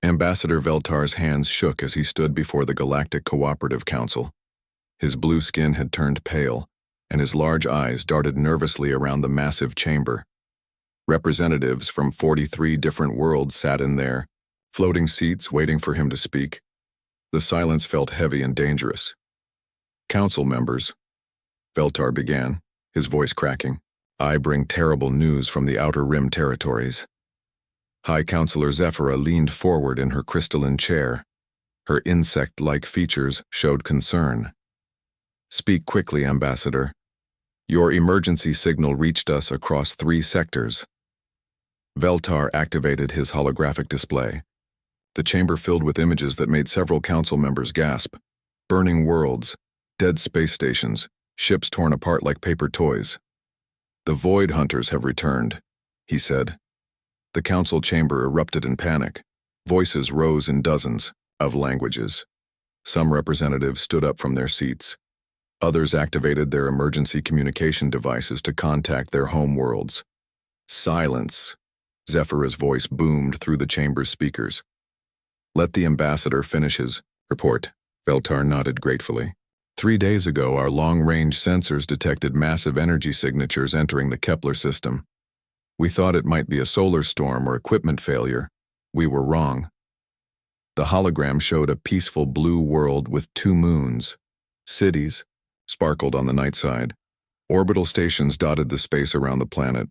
Ambassador Veltar's hands shook as he stood before the Galactic Cooperative Council. His blue skin had turned pale, and his large eyes darted nervously around the massive chamber. Representatives from 43 different worlds sat in there, floating seats waiting for him to speak. The silence felt heavy and dangerous. "Council members," Veltar began, his voice cracking, "I bring terrible news from the Outer Rim territories." High Counselor Zephyra leaned forward in her crystalline chair. Her insect-like features showed concern. "Speak quickly, Ambassador. Your emergency signal reached us across 3 sectors." Veltar activated his holographic display. The chamber filled with images that made several council members gasp. Burning worlds, dead space stations, ships torn apart like paper toys. "The Void Hunters have returned," he said. The council chamber erupted in panic. Voices rose in dozens of languages. Some representatives stood up from their seats. Others activated their emergency communication devices to contact their home worlds. "Silence," Zephyra's voice boomed through the chamber's speakers. "Let the ambassador finish his report." Veltar nodded gratefully. 3 days ago, our long-range sensors detected massive energy signatures entering the Kepler system. We thought it might be a solar storm or equipment failure. We were wrong. The hologram showed a peaceful blue world with 2 moons. Cities sparkled on the night side. Orbital stations dotted the space around the planet.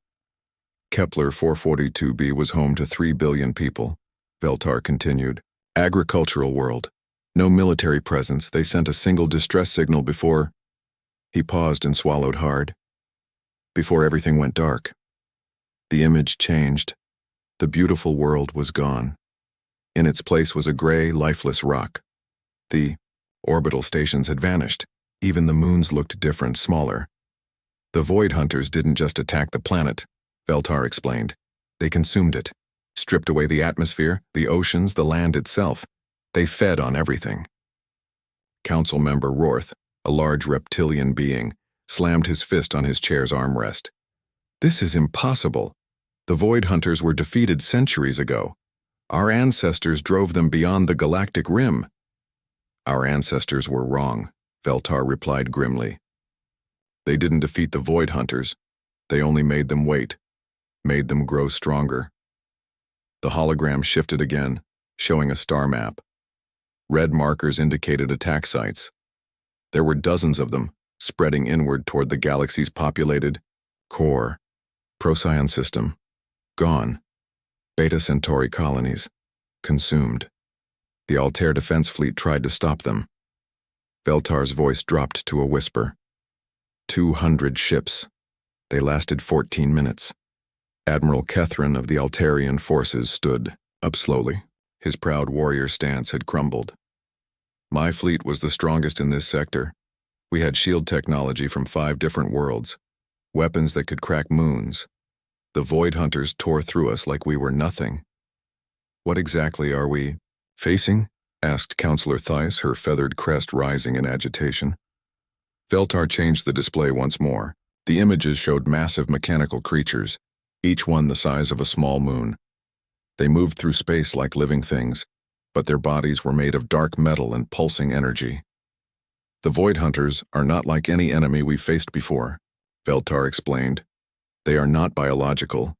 Kepler 442b was home to 3 billion people, Veltar continued. Agricultural world. No military presence. They sent a single distress signal before... He paused and swallowed hard. Before everything went dark. The image changed. The beautiful world was gone. In its place was a gray, lifeless rock. The orbital stations had vanished. Even the moons looked different, smaller. The Void Hunters didn't just attack the planet, Veltar explained. They consumed it, stripped away the atmosphere, the oceans, the land itself. They fed on everything. Council member Rorth, a large reptilian being, slammed his fist on his chair's armrest. "This is impossible. The Void Hunters were defeated centuries ago. Our ancestors drove them beyond the galactic rim." "Our ancestors were wrong," Veltar replied grimly. "They didn't defeat the Void Hunters. They only made them wait, made them grow stronger." The hologram shifted again, showing a star map. Red markers indicated attack sites. There were dozens of them, spreading inward toward the galaxy's populated core. Procyon system. Gone. Beta Centauri colonies. Consumed. The Altair defense fleet tried to stop them. Veltar's voice dropped to a whisper. 200 ships. They lasted 14 minutes. Admiral Kethrin of the Altarian forces stood up slowly. His proud warrior stance had crumbled. "My fleet was the strongest in this sector. We had shield technology from 5 different worlds, weapons that could crack moons. The Void Hunters tore through us like we were nothing." "What exactly are we facing?" asked Counselor Theiss, her feathered crest rising in agitation. Veltar changed the display once more. The images showed massive mechanical creatures, each one the size of a small moon. They moved through space like living things, but their bodies were made of dark metal and pulsing energy. "The Void Hunters are not like any enemy we've faced before," Veltar explained. "They are not biological.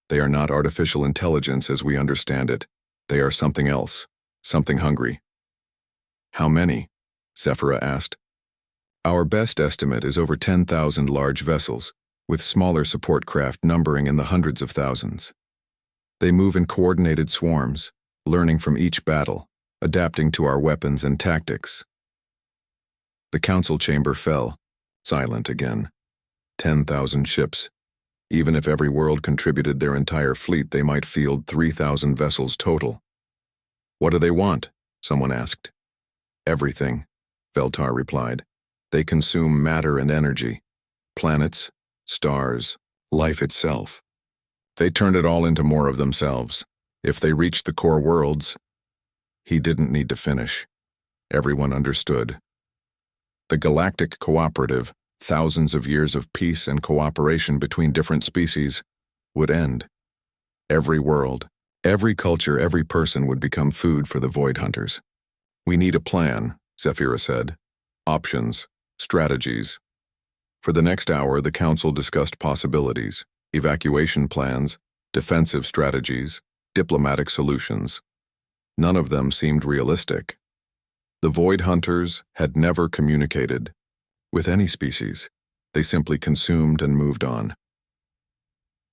They are not artificial intelligence as we understand it. They are something else, something hungry." "How many?" Zephyra asked. "Our best estimate is over 10,000 large vessels, with smaller support craft numbering in the hundreds of thousands. They move in coordinated swarms, learning from each battle, adapting to our weapons and tactics." The council chamber fell, silent again. 10,000 ships. Even if every world contributed their entire fleet, they might field 3,000 vessels total. "What do they want?" someone asked. "Everything," Veltar replied. "They consume matter and energy. Planets, stars, life itself. They turn it all into more of themselves. If they reach the core worlds..." He didn't need to finish. Everyone understood. The Galactic Cooperative, thousands of years of peace and cooperation between different species, would end. Every world, Every culture, every person would become food for the Void Hunters. We need a plan, Zephyra said. Options, strategies. For the next hour, the council discussed possibilities, evacuation plans, defensive strategies, diplomatic solutions. None of them seemed realistic. The Void Hunters had never communicated with any species. They simply consumed and moved on.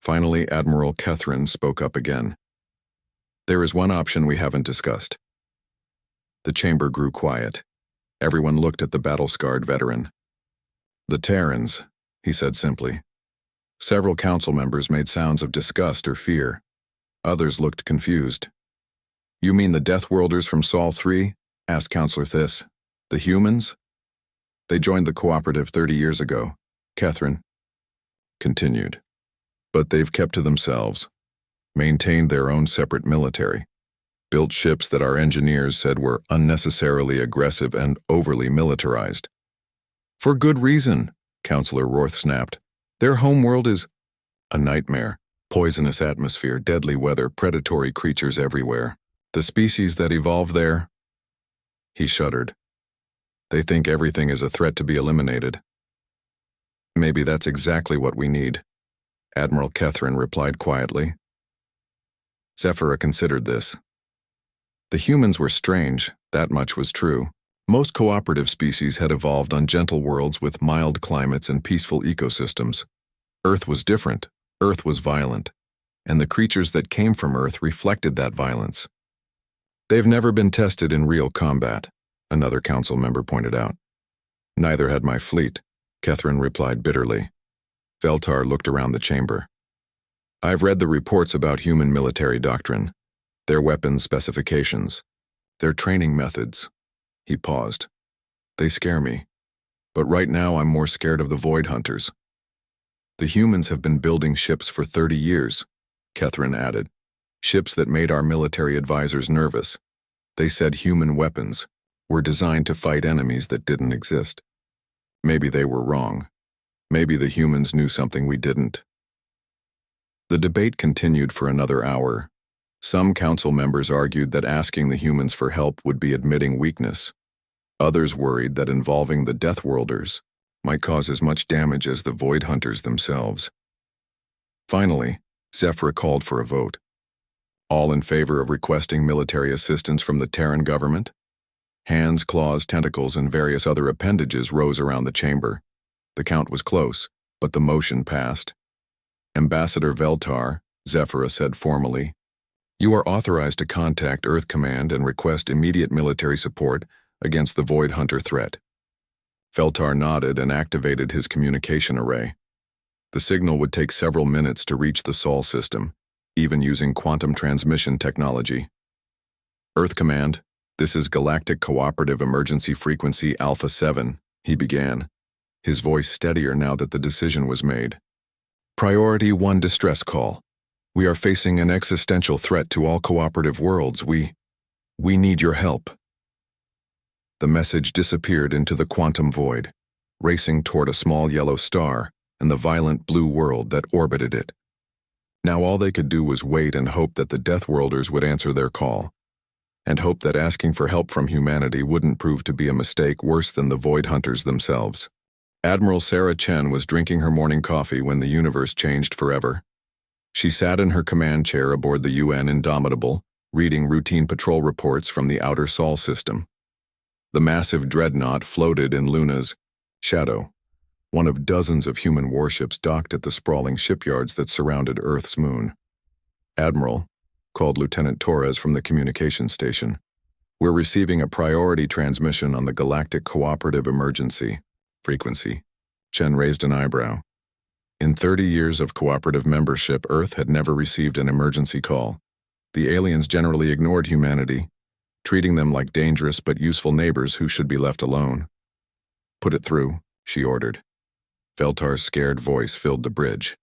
Finally, Admiral Catherine spoke up again. There is one option we haven't discussed. The chamber grew quiet. Everyone looked at the battle-scarred veteran. The Terrans, he said simply. Several council members made sounds of disgust or fear. Others looked confused. You mean the Deathworlders from Sol 3? Asked Counselor Thys. The humans? They joined the cooperative 30 years ago, Catherine continued. But they've kept to themselves, maintained their own separate military, built ships that our engineers said were unnecessarily aggressive and overly militarized. For good reason, Counselor Roth snapped. Their homeworld is a nightmare. Poisonous atmosphere, deadly weather, predatory creatures everywhere. The species that evolved there? He shuddered. They think everything is a threat to be eliminated. Maybe that's exactly what we need, Admiral Catherine replied quietly. Zephyra considered this. The humans were strange, that much was true. Most cooperative species had evolved on gentle worlds with mild climates and peaceful ecosystems. Earth was different, Earth was violent, and the creatures that came from Earth reflected that violence. They've never been tested in real combat, another council member pointed out. Neither had my fleet, Catherine replied bitterly. Veltar looked around the chamber. I've read the reports about human military doctrine, their weapons specifications, their training methods. He paused. They scare me. But right now I'm more scared of the Void Hunters. The humans have been building ships for 30 years, Catherine added. Ships that made our military advisors nervous. They said human weapons were designed to fight enemies that didn't exist. Maybe they were wrong. Maybe the humans knew something we didn't. The debate continued for another hour. Some council members argued that asking the humans for help would be admitting weakness. Others worried that involving the Deathworlders might cause as much damage as the Void Hunters themselves. Finally, Zephyra called for a vote. All in favor of requesting military assistance from the Terran government? Hands, claws, tentacles, and various other appendages rose around the chamber. The count was close, but the motion passed. Ambassador Veltar, Zephyra said formally, you are authorized to contact Earth Command and request immediate military support against the Void Hunter threat. Veltar nodded and activated his communication array. The signal would take several minutes to reach the Sol system, even using quantum transmission technology. Earth Command, this is Galactic Cooperative Emergency Frequency Alpha 7, he began, his voice steadier now that the decision was made. Priority 1 distress call. We are facing an existential threat to all cooperative worlds. We need your help. The message disappeared into the quantum void, racing toward a small yellow star and the violent blue world that orbited it. Now all they could do was wait and hope that the Deathworlders would answer their call, and hope that asking for help from humanity wouldn't prove to be a mistake worse than the Void Hunters themselves. Admiral Sarah Chen was drinking her morning coffee when the universe changed forever. She sat in her command chair aboard the UN Indomitable, reading routine patrol reports from the outer Sol system. The massive dreadnought floated in Luna's shadow, one of dozens of human warships docked at the sprawling shipyards that surrounded Earth's moon. Admiral, called Lieutenant Torres from the communications station, we're receiving a priority transmission on the Galactic Cooperative Emergency Frequency. Chen raised an eyebrow. In 30 years of cooperative membership, Earth had never received an emergency call. The aliens generally ignored humanity, treating them like dangerous but useful neighbors who should be left alone. Put it through, she ordered. Veltar's scared voice filled the bridge.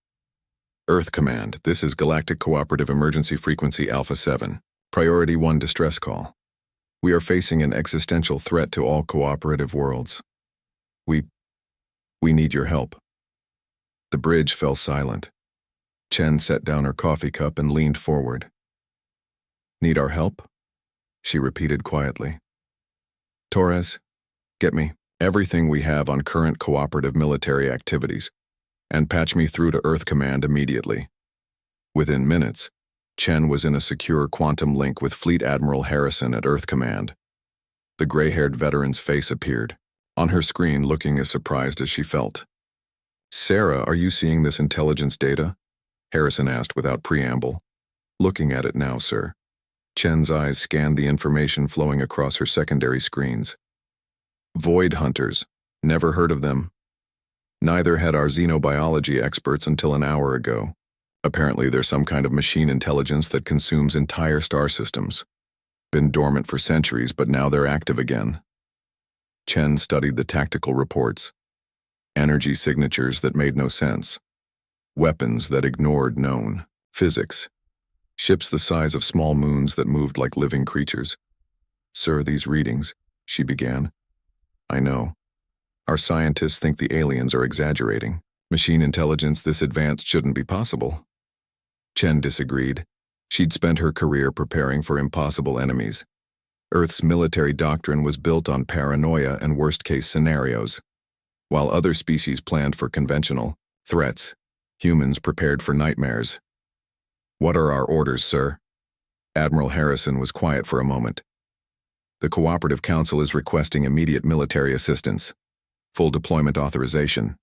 Earth Command, this is Galactic Cooperative Emergency Frequency Alpha 7, Priority 1 distress call. We are facing an existential threat to all cooperative worlds. We need your help. The bridge fell silent. Chen set down her coffee cup and leaned forward. Need our help? She repeated quietly. Torres, get me everything we have on current cooperative military activities, and patch me through to Earth Command immediately. Within minutes, Chen was in a secure quantum link with Fleet Admiral Harrison at Earth Command. The gray-haired veteran's face appeared, on her screen looking as surprised as she felt. Sarah, are you seeing this intelligence data? Harrison asked without preamble. Looking at it now, sir. Chen's eyes scanned the information flowing across her secondary screens. Void hunters. Never heard of them. Neither had our xenobiology experts until an hour ago. Apparently there's some kind of machine intelligence that consumes entire star systems. Been dormant for centuries, but now they're active again. Chen studied the tactical reports. Energy signatures that made no sense. Weapons that ignored known physics. Ships the size of small moons that moved like living creatures. Sir, these readings, she began. I know. Our scientists think the aliens are exaggerating. Machine intelligence this advanced shouldn't be possible. Chen disagreed. She'd spent her career preparing for impossible enemies. Earth's military doctrine was built on paranoia and worst-case scenarios. While other species planned for conventional threats, humans prepared for nightmares. What are our orders, sir? Admiral Harrison was quiet for a moment. The Cooperative Council is requesting immediate military assistance. Full deployment authorization.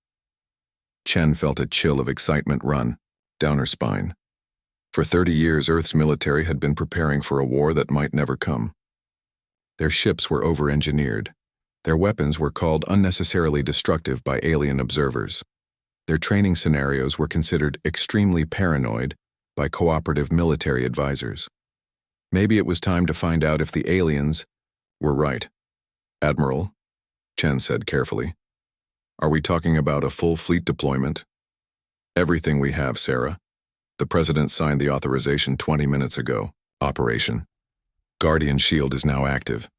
Chen felt a chill of excitement run down her spine. For 30 years, Earth's military had been preparing for a war that might never come. Their ships were over-engineered. Their weapons were called unnecessarily destructive by alien observers. Their training scenarios were considered extremely paranoid by cooperative military advisors. Maybe it was time to find out if the aliens were right. Admiral, Chen said carefully, are we talking about a full fleet deployment? Everything we have, Sarah. The President signed the authorization 20 minutes ago. Operation. Guardian Shield is now active.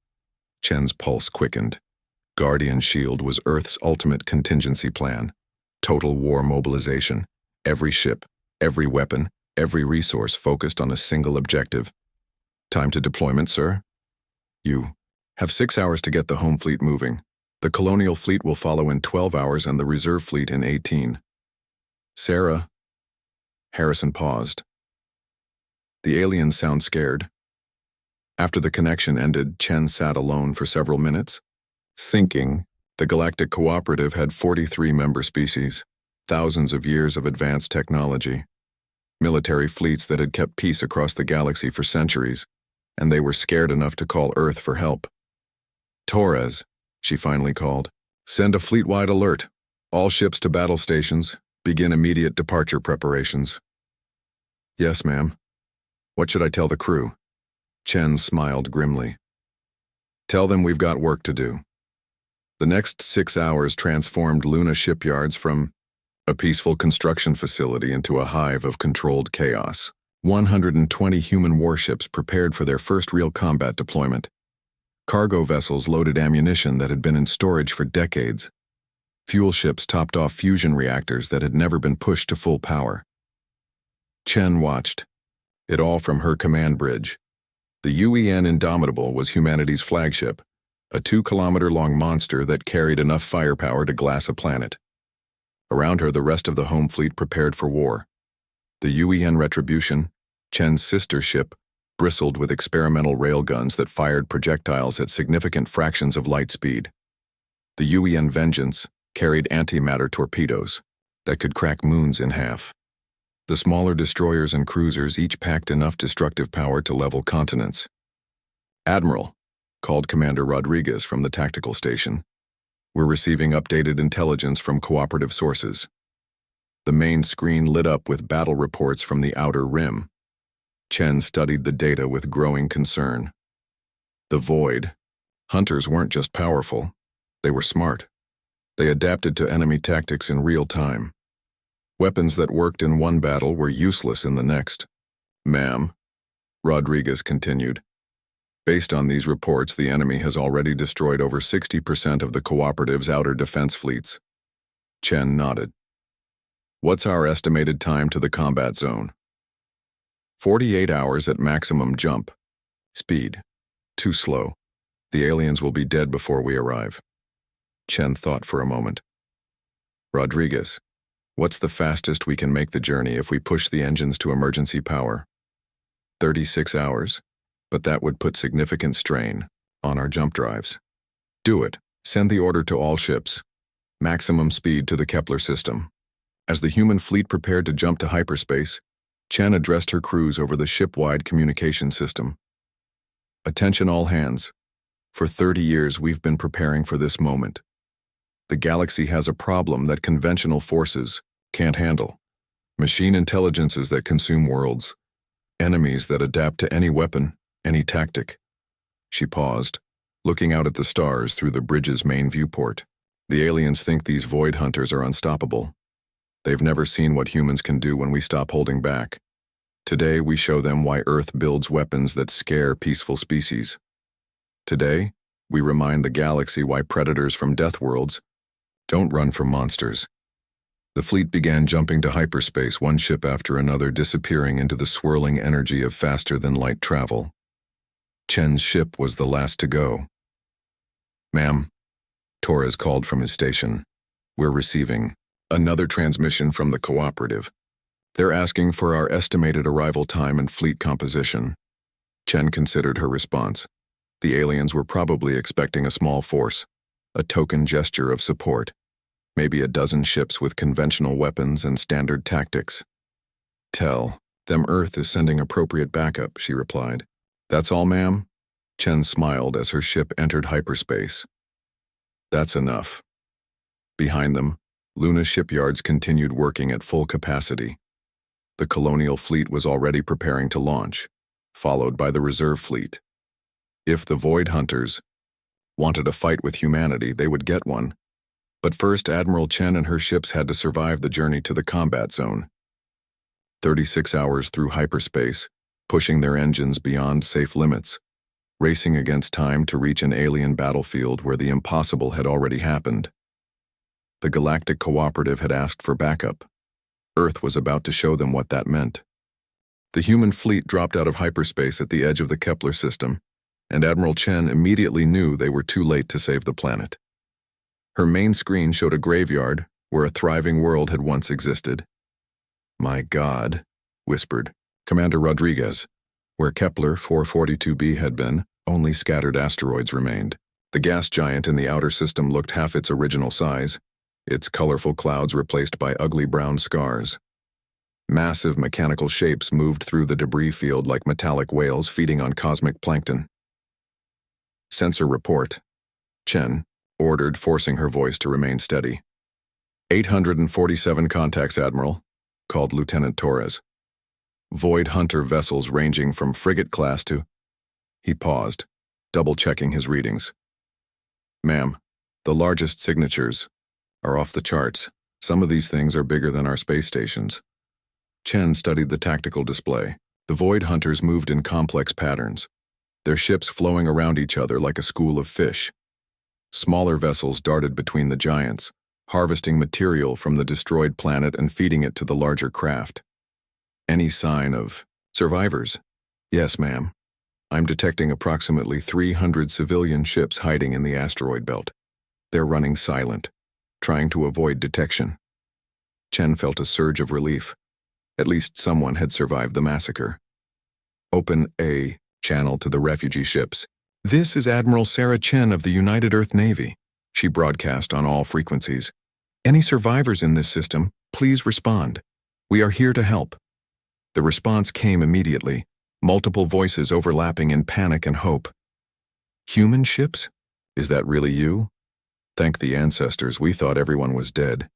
Chen's pulse quickened. Guardian Shield was Earth's ultimate contingency plan. Total war mobilization. Every ship, every weapon, every resource focused on a single objective. Time to deployment, sir? You have 6 hours to get the home fleet moving. The colonial fleet will follow in 12 hours and the reserve fleet in 18. Sarah. Harrison paused. The aliens sound scared. After the connection ended, Chen sat alone for several minutes, thinking. The Galactic Cooperative had 43 member species, thousands of years of advanced technology, military fleets that had kept peace across the galaxy for centuries, and they were scared enough to call Earth for help. Torres, she finally called, send a fleet-wide alert. All ships to battle stations. Begin immediate departure preparations. Yes, ma'am. What should I tell the crew? Chen smiled grimly. Tell them we've got work to do. The next 6 hours transformed Luna shipyards from a peaceful construction facility into a hive of controlled chaos. 120 human warships prepared for their first real combat deployment. Cargo vessels loaded ammunition that had been in storage for decades. Fuel ships topped off fusion reactors that had never been pushed to full power. Chen watched. It all from her command bridge. The UEN Indomitable was humanity's flagship, a 2-kilometer-long monster that carried enough firepower to glass a planet. Around her, the rest of the home fleet prepared for war. The UEN Retribution, Chen's sister ship, bristled with experimental railguns that fired projectiles at significant fractions of light speed. The UEN Vengeance carried antimatter torpedoes that could crack moons in half. The smaller destroyers and cruisers each packed enough destructive power to level continents. Admiral, called Commander Rodriguez from the tactical station, we're receiving updated intelligence from cooperative sources. The main screen lit up with battle reports from the outer rim. Chen studied the data with growing concern. The Void. Hunters weren't just powerful, they were smart. They adapted to enemy tactics in real time. Weapons that worked in one battle were useless in the next. Ma'am, Rodriguez continued. Based on these reports, the enemy has already destroyed over 60% of the Cooperative's outer defense fleets. Chen nodded. What's our estimated time to the combat zone? 48 hours at maximum jump, Speed. Too slow. The aliens will be dead before we arrive. Chen thought for a moment. Rodriguez, what's the fastest we can make the journey if we push the engines to emergency power? 36 hours, but that would put significant strain on our jump drives. Do it. Send the order to all ships. Maximum speed to the Kepler system. As the human fleet prepared to jump to hyperspace, Chen addressed her crews over the ship-wide communication system. Attention all hands. For 30 years we've been preparing for this moment. The galaxy has a problem that conventional forces can't handle. Machine intelligences that consume worlds. Enemies that adapt to any weapon, any tactic. She paused, looking out at the stars through the bridge's main viewport. The aliens think these void hunters are unstoppable. They've never seen what humans can do when we stop holding back. Today we show them why Earth builds weapons that scare peaceful species. Today, we remind the galaxy why predators from Deathworlds don't run from monsters. The fleet began jumping to hyperspace, one ship after another disappearing into the swirling energy of faster-than-light travel. Chen's ship was the last to go. "Ma'am," Torres called from his station. "We're receiving another transmission from the cooperative. They're asking for our estimated arrival time and fleet composition." Chen considered her response. The aliens were probably expecting a small force, a token gesture of support. Maybe a dozen ships with conventional weapons and standard tactics. "Tell them Earth is sending appropriate backup," she replied. "That's all, ma'am?" Chen smiled as her ship entered hyperspace. "That's enough." Behind them, Luna's shipyards continued working at full capacity. The colonial fleet was already preparing to launch, followed by the reserve fleet. If the Void Hunters wanted a fight with humanity, they would get one. But first, Admiral Chen and her ships had to survive the journey to the combat zone. 36 hours through hyperspace, pushing their engines beyond safe limits, racing against time to reach an alien battlefield where the impossible had already happened. The Galactic Cooperative had asked for backup. Earth was about to show them what that meant. The human fleet dropped out of hyperspace at the edge of the Kepler system, and Admiral Chen immediately knew they were too late to save the planet. Her main screen showed a graveyard where a thriving world had once existed. "My God," whispered Commander Rodriguez. Where Kepler 442b had been, only scattered asteroids remained. The gas giant in the outer system looked half its original size, its colorful clouds replaced by ugly brown scars. Massive mechanical shapes moved through the debris field like metallic whales feeding on cosmic plankton. "Sensor report," Chen ordered, forcing her voice to remain steady. 847 contacts, Admiral," called Lieutenant Torres. "Void hunter vessels ranging from frigate class to—" He paused, double-checking his readings. "Ma'am, the largest signatures are off the charts. Some of these things are bigger than our space stations." Chen studied the tactical display. The Void Hunters moved in complex patterns, their ships flowing around each other like a school of fish. Smaller vessels darted between the giants, harvesting material from the destroyed planet and feeding it to the larger craft. "Any sign of survivors?" "Yes, ma'am. I'm detecting approximately 300 civilian ships hiding in the asteroid belt. They're running silent, trying to avoid detection." Chen felt a surge of relief. At least someone had survived the massacre. "Open a channel to the refugee ships. This is Admiral Sarah Chen of the United Earth Navy," she broadcast on all frequencies. "Any survivors in this system, please respond. We are here to help." The response came immediately, multiple voices overlapping in panic and hope. "Human ships? Is that really you? Thank the ancestors, we thought everyone was dead.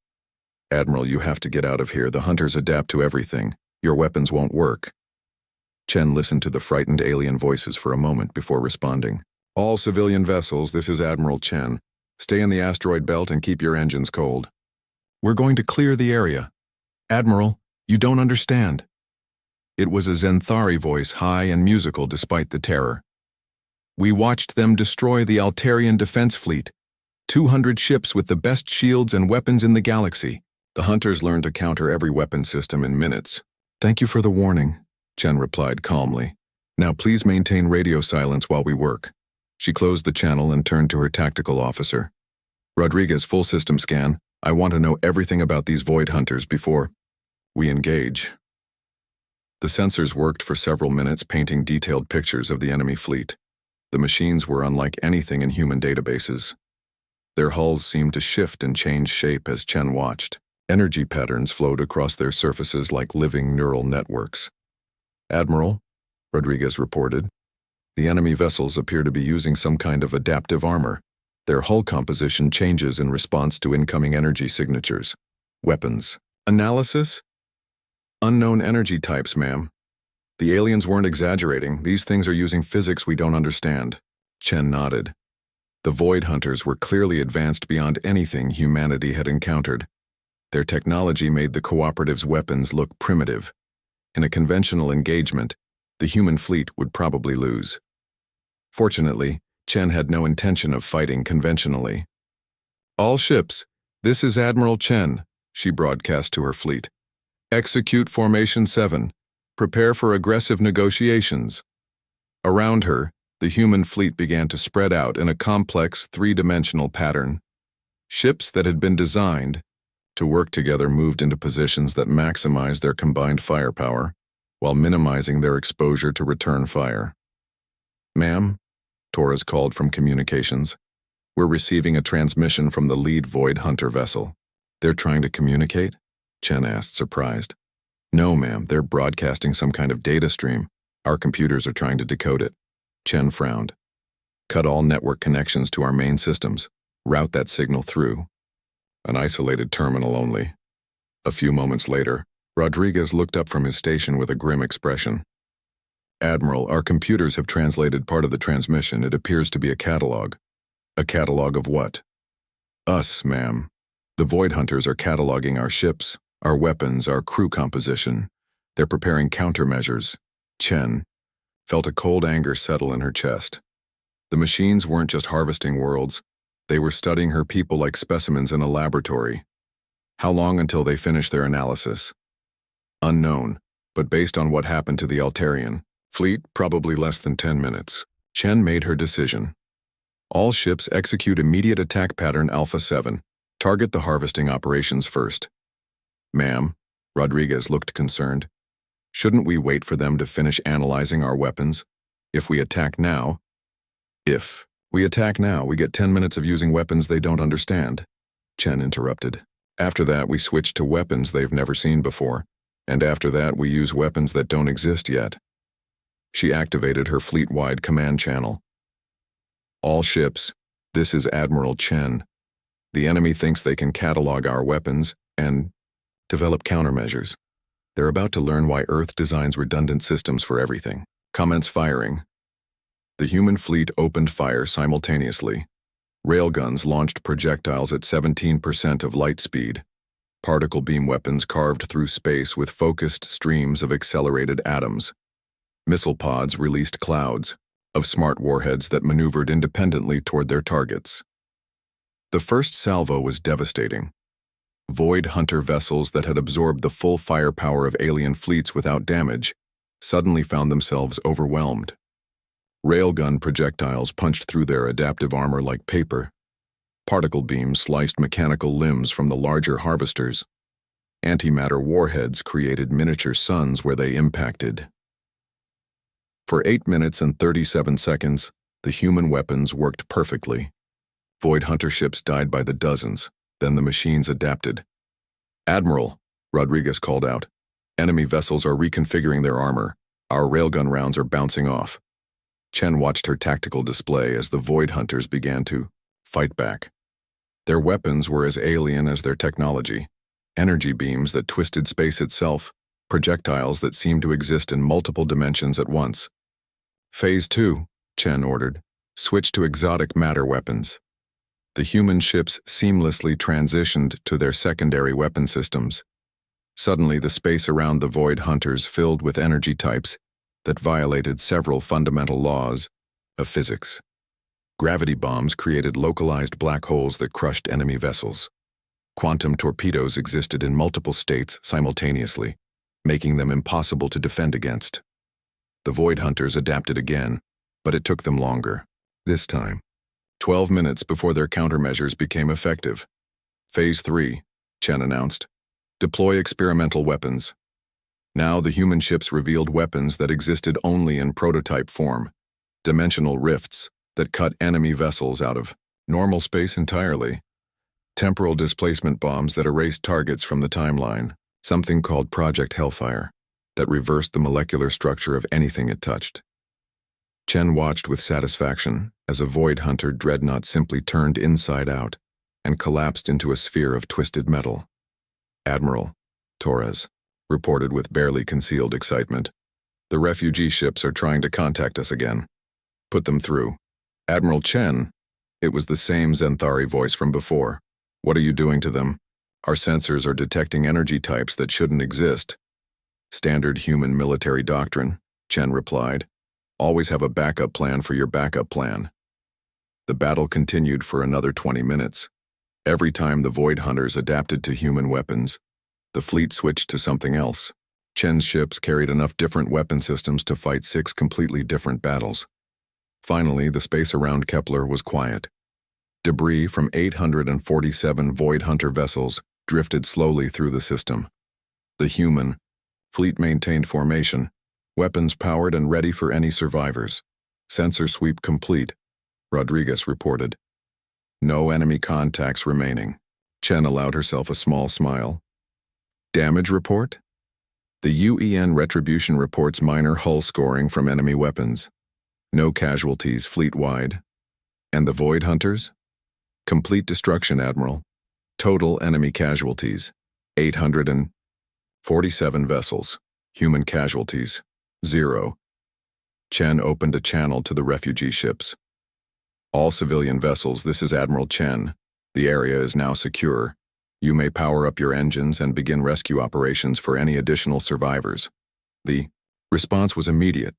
Admiral, you have to get out of here. The hunters adapt to everything. Your weapons won't work." Chen listened to the frightened alien voices for a moment before responding. "All civilian vessels, this is Admiral Chen. Stay in the asteroid belt and keep your engines cold. We're going to clear the area. Admiral, you don't understand." It was a Zenthari voice, high and musical despite the terror. "We watched them destroy the Altarian defense fleet. 200 ships with the best shields and weapons in the galaxy. The hunters learned to counter every weapon system in minutes." "Thank you for the warning," Chen replied calmly. Now please maintain radio silence while we work. She closed the channel and turned to her tactical officer. Rodriguez, full system scan. I want to know everything about these void hunters before we engage. The sensors worked for several minutes, painting detailed pictures of the enemy fleet. The machines were unlike anything in human databases. Their hulls seemed to shift and change shape as Chen watched. Energy patterns flowed across their surfaces like living neural networks. Admiral, Rodriguez reported, the enemy vessels appear to be using some kind of adaptive armor. Their hull composition changes in response to incoming energy signatures. Weapons. Analysis? Unknown energy types, ma'am. The aliens weren't exaggerating. These things are using physics we don't understand. Chen nodded. The Void Hunters were clearly advanced beyond anything humanity had encountered. Their technology made the Cooperative's weapons look primitive. In a conventional engagement, the human fleet would probably lose. Fortunately, Chen had no intention of fighting conventionally. All ships, this is Admiral Chen, she broadcast to her fleet. Execute Formation 7. Prepare for aggressive negotiations. Around her, the human fleet began to spread out in a complex three-dimensional pattern. Ships that had been designed to work together moved into positions that maximized their combined firepower, while minimizing their exposure to return fire. Ma'am, Torres called from communications. We're receiving a transmission from the lead Void Hunter vessel. They're trying to communicate? Chen asked, surprised. No, ma'am, they're broadcasting some kind of data stream. Our computers are trying to decode it. Chen frowned. Cut all network connections to our main systems. Route that signal through. An isolated terminal only. A few moments later, Rodriguez looked up from his station with a grim expression. Admiral, our computers have translated part of the transmission. It appears to be a catalog. A catalog of what? Us, ma'am. The Void Hunters are cataloging our ships, our weapons, our crew composition. They're preparing countermeasures. Chen felt a cold anger settle in her chest. The machines weren't just harvesting worlds. They were studying her people like specimens in a laboratory. How long until they finish their analysis? Unknown, but based on what happened to the Altarian fleet, probably less than 10 minutes. Chen made her decision. All ships execute immediate attack pattern Alpha 7. Target the harvesting operations first. Ma'am, Rodriguez looked concerned. Shouldn't we wait for them to finish analyzing our weapons? If we attack now, we get 10 minutes of using weapons they don't understand. Chen interrupted. After that, we switch to weapons they've never seen before. And after that, we use weapons that don't exist yet. She activated her fleet-wide command channel. All ships, this is Admiral Chen. The enemy thinks they can catalog our weapons and develop countermeasures. They're about to learn why Earth designs redundant systems for everything. Commence firing. The human fleet opened fire simultaneously. Railguns launched projectiles at 17% of light speed. Particle beam weapons carved through space with focused streams of accelerated atoms. Missile pods released clouds of smart warheads that maneuvered independently toward their targets. The first salvo was devastating. Void Hunter vessels that had absorbed the full firepower of alien fleets without damage suddenly found themselves overwhelmed. Railgun projectiles punched through their adaptive armor like paper. Particle beams sliced mechanical limbs from the larger harvesters. Antimatter warheads created miniature suns where they impacted. For 8 minutes and 37 seconds, the human weapons worked perfectly. Void Hunter ships died by the dozens, then the machines adapted. Admiral, Rodriguez called out. Enemy vessels are reconfiguring their armor. Our railgun rounds are bouncing off. Chen watched her tactical display as the Void Hunters began to fight back. Their weapons were as alien as their technology. Energy beams that twisted space itself, projectiles that seemed to exist in multiple dimensions at once. Phase 2, Chen ordered. Switch to exotic matter weapons. The human ships seamlessly transitioned to their secondary weapon systems. Suddenly, the space around the Void Hunters filled with energy types that violated several fundamental laws of physics. Gravity bombs created localized black holes that crushed enemy vessels. Quantum torpedoes existed in multiple states simultaneously, making them impossible to defend against. The Void Hunters adapted again, but it took them longer. This time, 12 minutes before their countermeasures became effective. Phase 3, Chen announced. Deploy experimental weapons. Now the human ships revealed weapons that existed only in prototype form. Dimensional rifts that cut enemy vessels out of normal space entirely. Temporal displacement bombs that erased targets from the timeline. Something called Project Hellfire that reversed the molecular structure of anything it touched. Chen watched with satisfaction as a Void Hunter dreadnought simply turned inside out and collapsed into a sphere of twisted metal. Admiral Torres reported with barely concealed excitement. The refugee ships are trying to contact us again. Put them through. Admiral Chen, it was the same Zenthari voice from before. What are you doing to them? Our sensors are detecting energy types that shouldn't exist. Standard human military doctrine, Chen replied. Always have a backup plan for your backup plan. The battle continued for another 20 minutes. Every time the Void Hunters adapted to human weapons, the fleet switched to something else. Chen's ships carried enough different weapon systems to fight 6 completely different battles. Finally, the space around Kepler was quiet. Debris from 847 Void Hunter vessels drifted slowly through the system. The human fleet maintained formation, weapons powered and ready for any survivors. Sensor sweep complete, Rodriguez reported. No enemy contacts remaining. Chen allowed herself a small smile. Damage report? The UEN Retribution reports minor hull scoring from enemy weapons. No casualties fleet-wide. And the Void Hunters? Complete destruction, Admiral. Total enemy casualties, 847 vessels. Human casualties, 0. Chen opened a channel to the refugee ships. All civilian vessels, this is Admiral Chen. The area is now secure. You may power up your engines and begin rescue operations for any additional survivors. The response was immediate.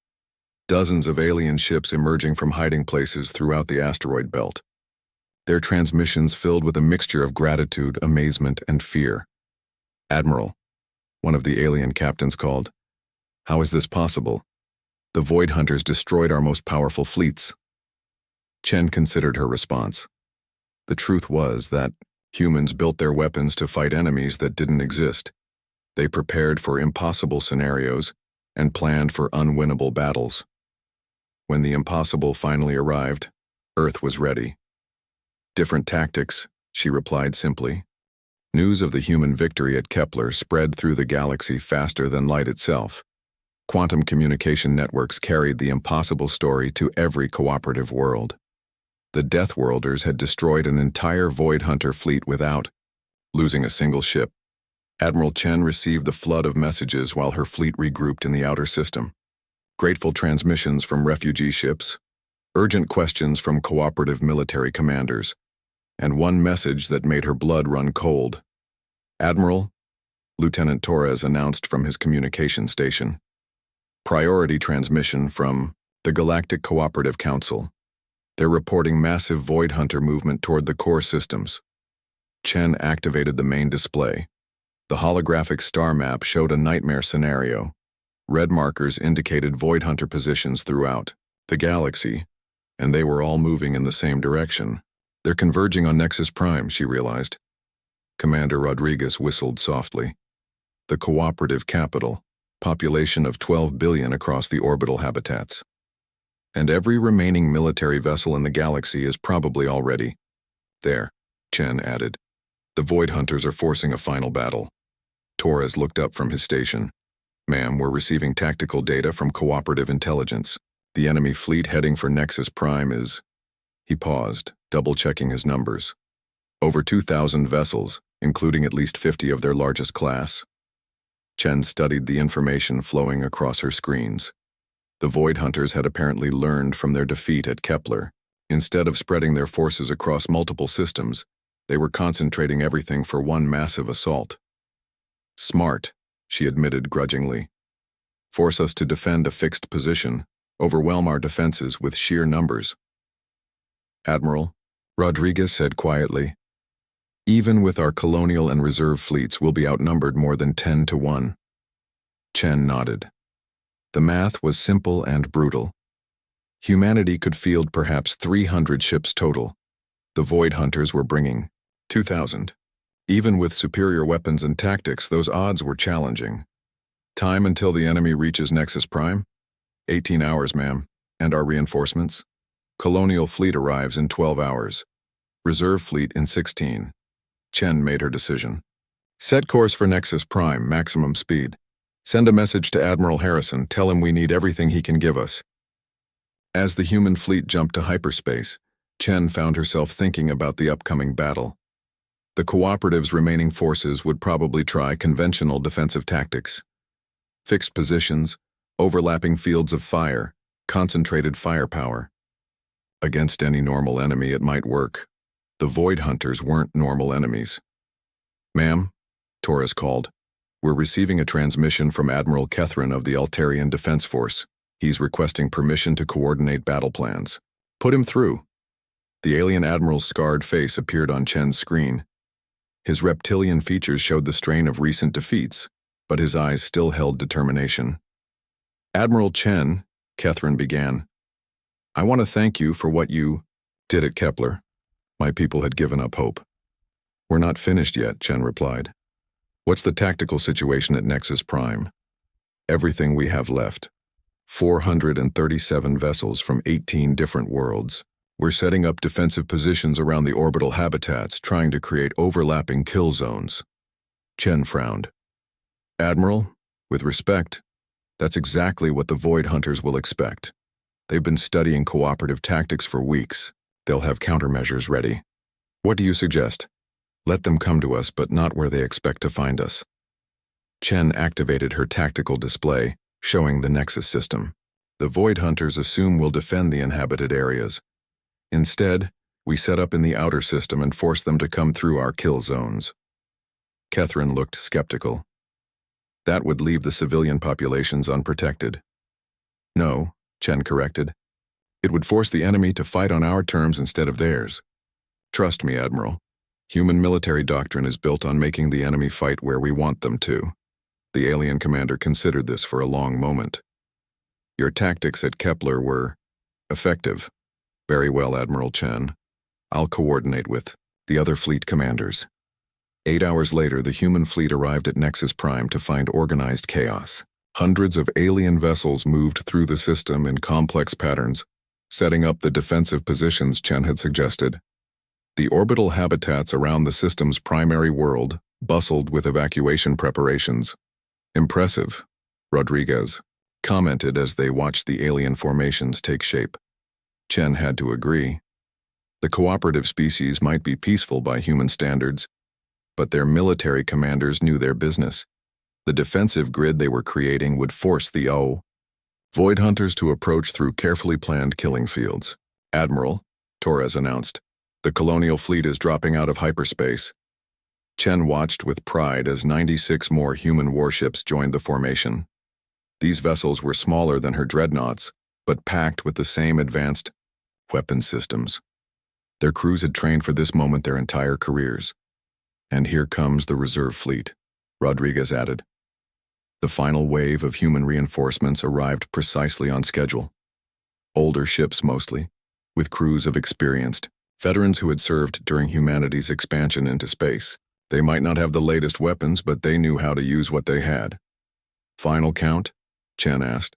Dozens of alien ships emerging from hiding places throughout the asteroid belt. Their transmissions filled with a mixture of gratitude, amazement, and fear. Admiral, one of the alien captains called. How is this possible? The Void Hunters destroyed our most powerful fleets. Chen considered her response. The truth was that humans built their weapons to fight enemies that didn't exist. They prepared for impossible scenarios and planned for unwinnable battles. When the impossible finally arrived, Earth was ready. Different tactics, she replied simply. News of the human victory at Kepler spread through the galaxy faster than light itself. Quantum communication networks carried the impossible story to every cooperative world. The Deathworlders had destroyed an entire Void Hunter fleet without losing a single ship. Admiral Chen received the flood of messages while her fleet regrouped in the outer system. Grateful transmissions from refugee ships, urgent questions from cooperative military commanders, and one message that made her blood run cold. Admiral, Lieutenant Torres announced from his communication station. Priority transmission from the Galactic Cooperative Council. They're reporting massive Void Hunter movement toward the core systems. Chen activated the main display. The holographic star map showed a nightmare scenario. Red markers indicated Void Hunter positions throughout the galaxy, and they were all moving in the same direction. They're converging on Nexus Prime, she realized. Commander Rodriguez whistled softly. The cooperative capital, population of 12 billion across the orbital habitats. And every remaining military vessel in the galaxy is probably already there, Chen added. The Void Hunters are forcing a final battle. Torres looked up from his station. Ma'am, we're receiving tactical data from cooperative intelligence. The enemy fleet heading for Nexus Prime is... He paused, double-checking his numbers. Over 2,000 vessels, including at least 50 of their largest class. Chen studied the information flowing across her screens. The Void Hunters had apparently learned from their defeat at Kepler. Instead of spreading their forces across multiple systems, they were concentrating everything for one massive assault. Smart, she admitted grudgingly. Force us to defend a fixed position, overwhelm our defenses with sheer numbers. Admiral, Rodriguez said quietly, even with our colonial and reserve fleets, we'll be outnumbered more than 10 to 1. Chen nodded. The math was simple and brutal. Humanity could field perhaps 300 ships total. The Void Hunters were bringing 2,000. Even with superior weapons and tactics, those odds were challenging. Time until the enemy reaches Nexus Prime? 18 hours, ma'am. And our reinforcements? Colonial fleet arrives in 12 hours. Reserve fleet in 16. Chen made her decision. Set course for Nexus Prime, maximum speed. Send a message to Admiral Harrison, tell him we need everything he can give us. As the human fleet jumped to hyperspace, Chen found herself thinking about the upcoming battle. The Cooperative's remaining forces would probably try conventional defensive tactics. Fixed positions, overlapping fields of fire, concentrated firepower. Against any normal enemy it might work. The Void Hunters weren't normal enemies. Ma'am, Torres called. We're receiving a transmission from Admiral Kethrin of the Altarian Defense Force. He's requesting permission to coordinate battle plans. Put him through. The alien admiral's scarred face appeared on Chen's screen. His reptilian features showed the strain of recent defeats, but his eyes still held determination. Admiral Chen, Kethrin began, I want to thank you for what you did at Kepler. My people had given up hope. We're not finished yet, Chen replied. What's the tactical situation at Nexus Prime? Everything we have left. 437 vessels from 18 different worlds. We're setting up defensive positions around the orbital habitats, trying to create overlapping kill zones. Chen frowned. Admiral, with respect, that's exactly what the Void Hunters will expect. They've been studying cooperative tactics for weeks. They'll have countermeasures ready. What do you suggest? Let them come to us, but not where they expect to find us. Chen activated her tactical display, showing the Nexus system. The Void Hunters assume we'll defend the inhabited areas. Instead, we set up in the outer system and force them to come through our kill zones. Kethrin looked skeptical. That would leave the civilian populations unprotected. No, Chen corrected. It would force the enemy to fight on our terms instead of theirs. Trust me, Admiral. Human military doctrine is built on making the enemy fight where we want them to. The alien commander considered this for a long moment. Your tactics at Kepler were effective. Very well, Admiral Chen. I'll coordinate with the other fleet commanders. 8 hours later, the human fleet arrived at Nexus Prime to find organized chaos. Hundreds of alien vessels moved through the system in complex patterns, setting up the defensive positions Chen had suggested. The orbital habitats around the system's primary world bustled with evacuation preparations. Impressive, Rodriguez commented as they watched the alien formations take shape. Chen had to agree. The cooperative species might be peaceful by human standards, but their military commanders knew their business. The defensive grid they were creating would force the Void Hunters to approach through carefully planned killing fields. Admiral, Torres announced, the colonial fleet is dropping out of hyperspace. Chen watched with pride as 96 more human warships joined the formation. These vessels were smaller than her dreadnoughts, but packed with the same advanced weapon systems. Their crews had trained for this moment their entire careers. And here comes the reserve fleet, Rodriguez added. The final wave of human reinforcements arrived precisely on schedule. Older ships mostly, with crews of experienced veterans who had served during humanity's expansion into space. They might not have the latest weapons, but they knew how to use what they had. Final count? Chen asked.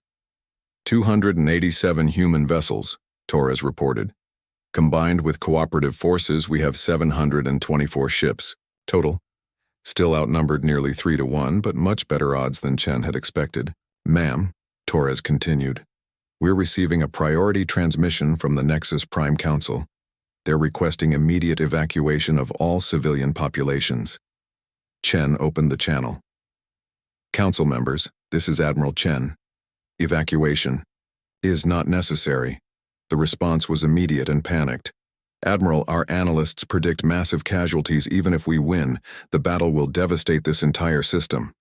287 human vessels, Torres reported. Combined with cooperative forces, we have 724 ships, total. Still outnumbered nearly 3-1, but much better odds than Chen had expected. Ma'am, Torres continued, we're receiving a priority transmission from the Nexus Prime Council. They're requesting immediate evacuation of all civilian populations. Chen opened the channel. Council members, this is Admiral Chen. Evacuation is not necessary. The response was immediate and panicked. Admiral, our analysts predict massive casualties even if we win. The battle will devastate this entire system.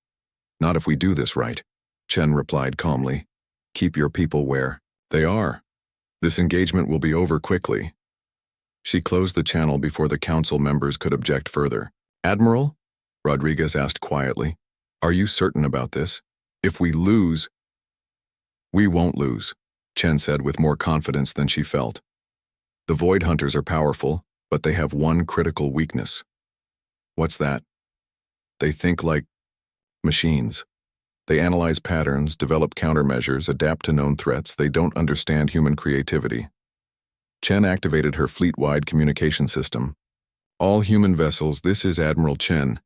Not if we do this right, Chen replied calmly. Keep your people where they are. This engagement will be over quickly. She closed the channel before the council members could object further. Admiral? Rodriguez asked quietly. Are you certain about this? If we lose... We won't lose, Chen said with more confidence than she felt. The Void Hunters are powerful, but they have one critical weakness. What's that? They think like machines. They analyze patterns, develop countermeasures, adapt to known threats. They don't understand human creativity. Chen activated her fleet-wide communication system. All human vessels, this is Admiral Chen.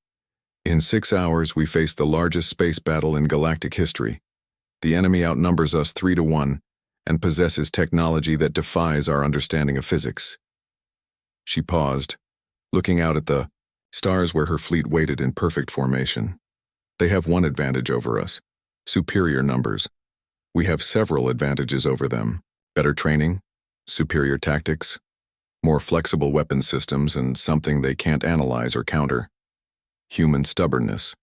In 6 hours, we face the largest space battle in galactic history. The enemy outnumbers us 3-1 and possesses technology that defies our understanding of physics. She paused, looking out at the stars where her fleet waited in perfect formation. They have one advantage over us: superior numbers. We have several advantages over them: better training, superior tactics, more flexible weapon systems, and something they can't analyze or counter: human stubbornness.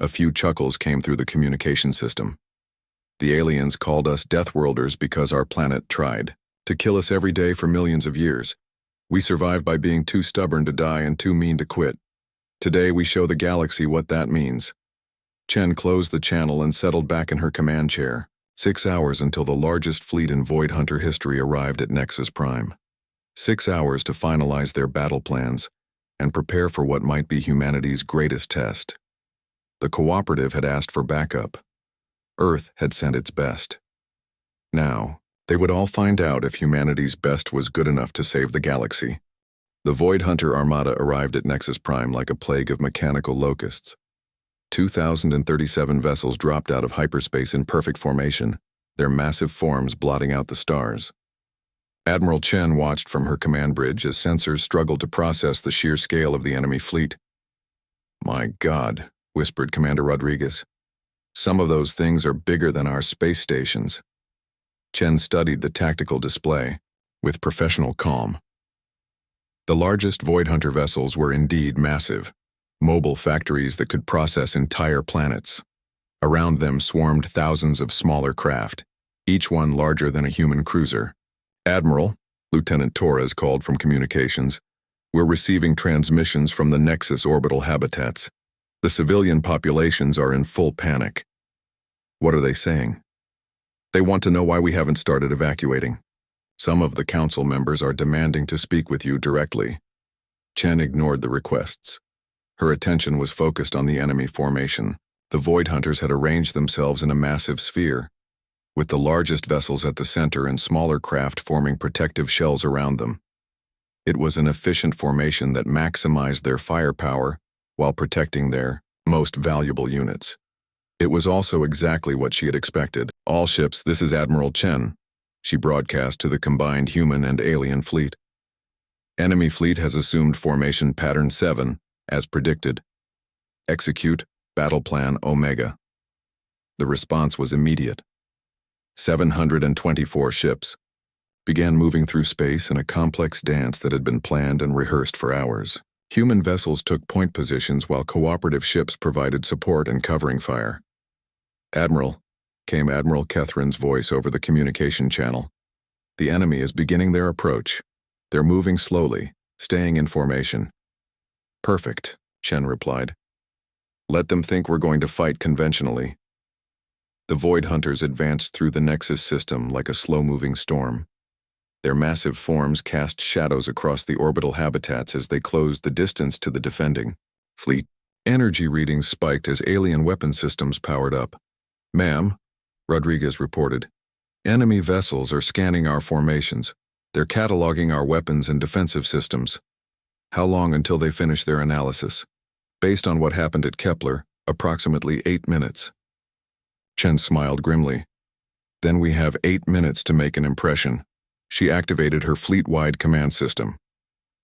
A few chuckles came through the communication system. The aliens called us Deathworlders because our planet tried to kill us every day for millions of years. We survived by being too stubborn to die and too mean to quit. Today we show the galaxy what that means. Chen closed the channel and settled back in her command chair. 6 hours until the largest fleet in Void Hunter history arrived at Nexus Prime. 6 hours to finalize their battle plans and prepare for what might be humanity's greatest test. The cooperative had asked for backup. Earth had sent its best. Now, they would all find out if humanity's best was good enough to save the galaxy. The Void Hunter Armada arrived at Nexus Prime like a plague of mechanical locusts. 2,037 vessels dropped out of hyperspace in perfect formation, their massive forms blotting out the stars. Admiral Chen watched from her command bridge as sensors struggled to process the sheer scale of the enemy fleet. "My God," whispered Commander Rodriguez. "Some of those things are bigger than our space stations." Chen studied the tactical display with professional calm. The largest Void Hunter vessels were indeed massive, mobile factories that could process entire planets. Around them swarmed thousands of smaller craft, each one larger than a human cruiser. "Admiral," Lieutenant Torres called from communications, "we're receiving transmissions from the Nexus orbital habitats. The civilian populations are in full panic." "What are they saying?" "They want to know why we haven't started evacuating. Some of the council members are demanding to speak with you directly." Chen ignored the requests. Her attention was focused on the enemy formation. The Void Hunters had arranged themselves in a massive sphere, with the largest vessels at the center and smaller craft forming protective shells around them. It was an efficient formation that maximized their firepower while protecting their most valuable units. It was also exactly what she had expected. "All ships, this is Admiral Chen," she broadcast to the combined human and alien fleet. "Enemy fleet has assumed formation pattern 7, as predicted. Execute battle plan Omega." The response was immediate. 724 ships began moving through space in a complex dance that had been planned and rehearsed for hours. Human vessels took point positions while cooperative ships provided support and covering fire. "Admiral," came Admiral Catherine's voice over the communication channel. "The enemy is beginning their approach. They're moving slowly, staying in formation." "Perfect," Chen replied. "Let them think we're going to fight conventionally." The Void Hunters advanced through the Nexus system like a slow-moving storm. Their massive forms cast shadows across the orbital habitats as they closed the distance to the defending fleet. Energy readings spiked as alien weapon systems powered up. "Ma'am," Rodriguez reported, "enemy vessels are scanning our formations. They're cataloging our weapons and defensive systems." "How long until they finish their analysis?" "Based on what happened at Kepler, approximately 8 minutes. Chen smiled grimly. "Then we have 8 minutes to make an impression." She activated her fleet-wide command system.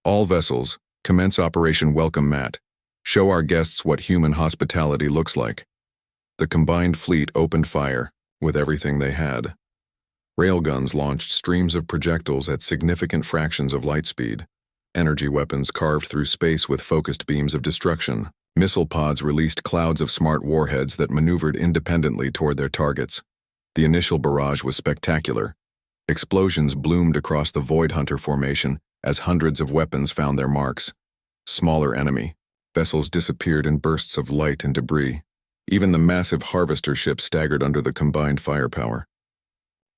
"All vessels, commence Operation Welcome Mat. Show our guests what human hospitality looks like." The combined fleet opened fire with everything they had. Railguns launched streams of projectiles at significant fractions of light speed. Energy weapons carved through space with focused beams of destruction. Missile pods released clouds of smart warheads that maneuvered independently toward their targets. The initial barrage was spectacular. Explosions bloomed across the Void Hunter formation as hundreds of weapons found their marks. Smaller enemy vessels disappeared in bursts of light and debris. Even the massive harvester ship staggered under the combined firepower.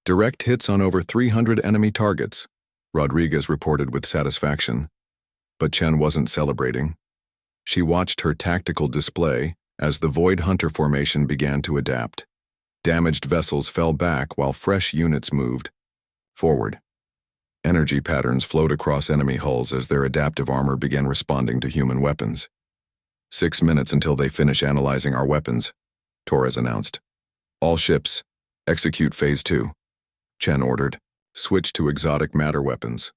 Direct hits on over 300 enemy targets, Rodriguez reported with satisfaction. But Chen wasn't celebrating. She watched her tactical display as the Void Hunter formation began to adapt. Damaged vessels fell back while fresh units moved forward. Energy patterns flowed across enemy hulls as their adaptive armor began responding to human weapons. 6 minutes until they finish analyzing our weapons, Torres announced. All ships, execute Phase 2. Chen ordered. Switch to exotic matter weapons.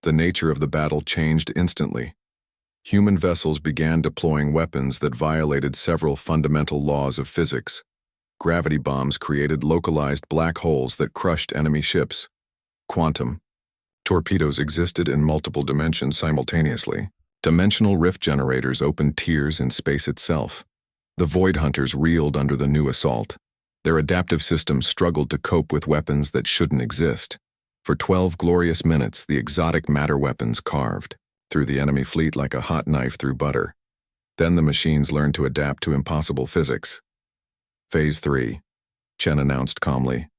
The nature of the battle changed instantly. Human vessels began deploying weapons that violated several fundamental laws of physics. Gravity bombs created localized black holes that crushed enemy ships. Quantum torpedoes existed in multiple dimensions simultaneously. Dimensional rift generators opened tiers in space itself. The Void Hunters reeled under the new assault. Their adaptive systems struggled to cope with weapons that shouldn't exist. For 12 glorious minutes, the exotic matter weapons carved through the enemy fleet like a hot knife through butter. Then the machines learned to adapt to impossible physics. Phase 3, Chen announced calmly.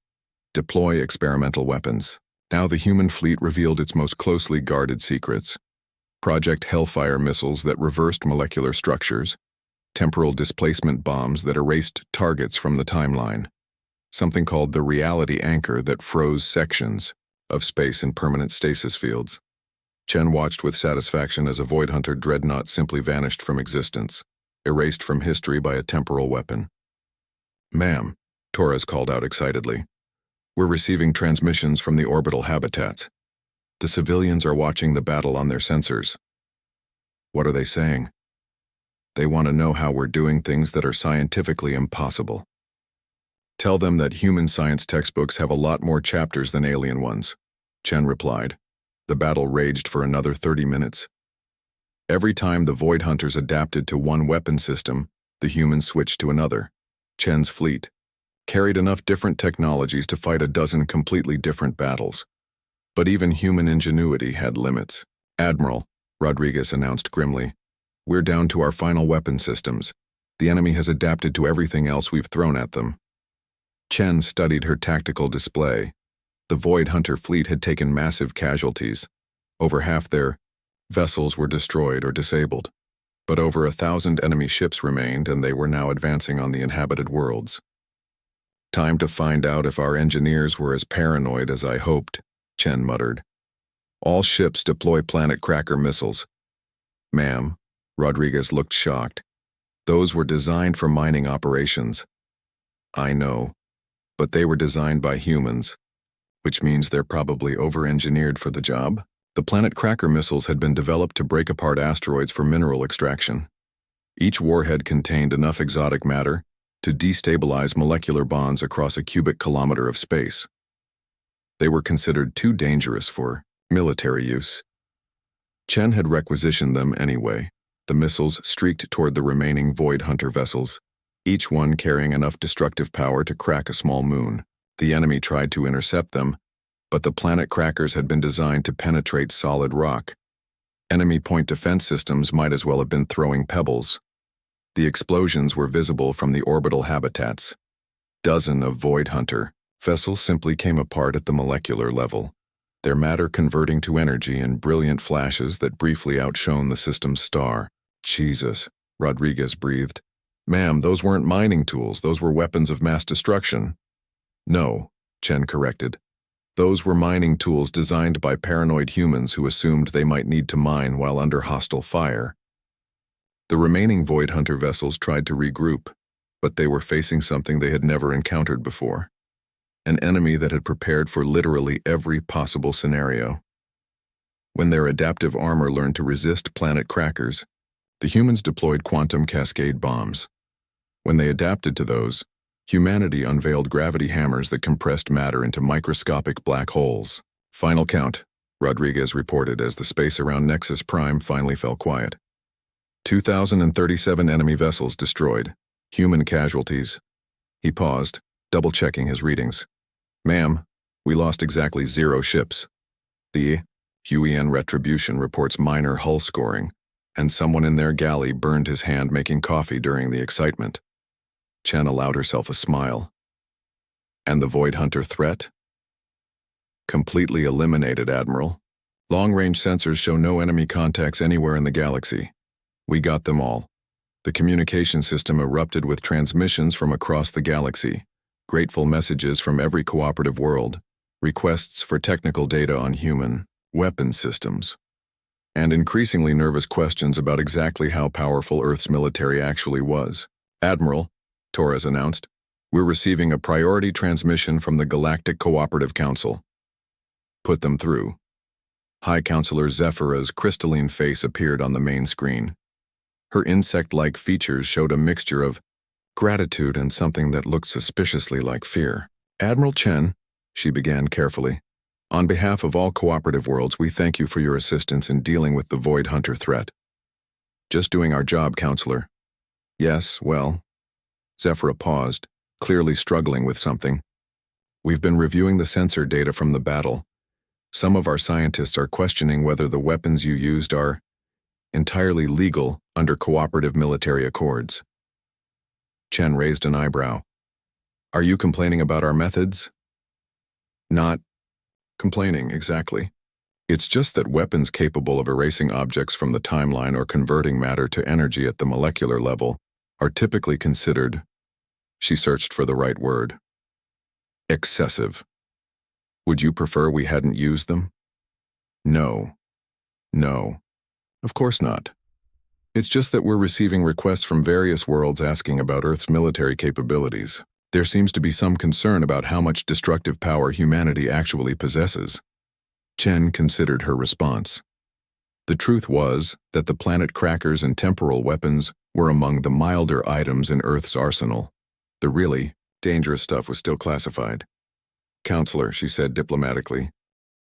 Deploy experimental weapons. Now the human fleet revealed its most closely guarded secrets. Project Hellfire missiles that reversed molecular structures. Temporal displacement bombs that erased targets from the timeline. Something called the reality anchor that froze sections of space in permanent stasis fields. Chen watched with satisfaction as a Void Hunter dreadnought simply vanished from existence, erased from history by a temporal weapon. Ma'am, Torres called out excitedly. We're receiving transmissions from the orbital habitats. The civilians are watching the battle on their sensors. What are they saying? They want to know how we're doing things that are scientifically impossible. Tell them that human science textbooks have a lot more chapters than alien ones, Chen replied. The battle raged for another 30 minutes. Every time the Void Hunters adapted to one weapon system, the humans switched to another. Chen's fleet carried enough different technologies to fight a dozen completely different battles. But even human ingenuity had limits. Admiral, Rodriguez announced grimly, we're down to our final weapon systems. The enemy has adapted to everything else we've thrown at them. Chen studied her tactical display. The Void Hunter fleet had taken massive casualties. Over half their vessels were destroyed or disabled. But over 1,000 enemy ships remained, and they were now advancing on the inhabited worlds. Time to find out if our engineers were as paranoid as I hoped, Chen muttered. All ships deploy planet cracker missiles. Ma'am, Rodriguez looked shocked. Those were designed for mining operations. I know, but they were designed by humans, which means they're probably over-engineered for the job. The planet cracker missiles had been developed to break apart asteroids for mineral extraction. Each warhead contained enough exotic matter to destabilize molecular bonds across a cubic kilometer of space. They were considered too dangerous for military use. Chen had requisitioned them anyway. The missiles streaked toward the remaining Void Hunter vessels, each one carrying enough destructive power to crack a small moon. The enemy tried to intercept them, but the planet crackers had been designed to penetrate solid rock. Enemy point defense systems might as well have been throwing pebbles. The explosions were visible from the orbital habitats. Dozens of Void Hunter vessels simply came apart at the molecular level, their matter converting to energy in brilliant flashes that briefly outshone the system's star. Jesus, Rodriguez breathed. Ma'am, those weren't mining tools, those were weapons of mass destruction. No, Chen corrected. Those were mining tools designed by paranoid humans who assumed they might need to mine while under hostile fire. The remaining Void Hunter vessels tried to regroup, but they were facing something they had never encountered before. An enemy that had prepared for literally every possible scenario. When their adaptive armor learned to resist planet crackers, the humans deployed quantum cascade bombs. When they adapted to those, humanity unveiled gravity hammers that compressed matter into microscopic black holes. Final count, Rodriguez reported as the space around Nexus Prime finally fell quiet. 2,037 enemy vessels destroyed. Human casualties. He paused, double-checking his readings. Ma'am, we lost exactly 0 ships. The HFY Retribution reports minor hull scoring, and someone in their galley burned his hand making coffee during the excitement. Chen allowed herself a smile. And the Void Hunter threat? Completely eliminated, Admiral. Long-range sensors show no enemy contacts anywhere in the galaxy. We got them all. The communication system erupted with transmissions from across the galaxy, grateful messages from every cooperative world, requests for technical data on human weapon systems, and increasingly nervous questions about exactly how powerful Earth's military actually was. Admiral, Torres announced, we're receiving a priority transmission from the Galactic Cooperative Council. Put them through. High Counselor Zephyra's crystalline face appeared on the main screen. Her insect-like features showed a mixture of gratitude and something that looked suspiciously like fear. Admiral Chen, she began carefully, on behalf of all cooperative worlds, we thank you for your assistance in dealing with the Void Hunter threat. Just doing our job, Counselor. Yes, well. Zephyra paused, clearly struggling with something. We've been reviewing the sensor data from the battle. Some of our scientists are questioning whether the weapons you used are entirely legal under cooperative military accords. Chen raised an eyebrow. Are you complaining about our methods? Not complaining, exactly. It's just that weapons capable of erasing objects from the timeline or converting matter to energy at the molecular level are typically considered, she searched for the right word, excessive. Would you prefer we hadn't used them? No. No. Of course not. It's just that we're receiving requests from various worlds asking about Earth's military capabilities. There seems to be some concern about how much destructive power humanity actually possesses. Chen considered her response. The truth was that the planet crackers and temporal weapons were among the milder items in Earth's arsenal. The really dangerous stuff was still classified. Counselor, she said diplomatically,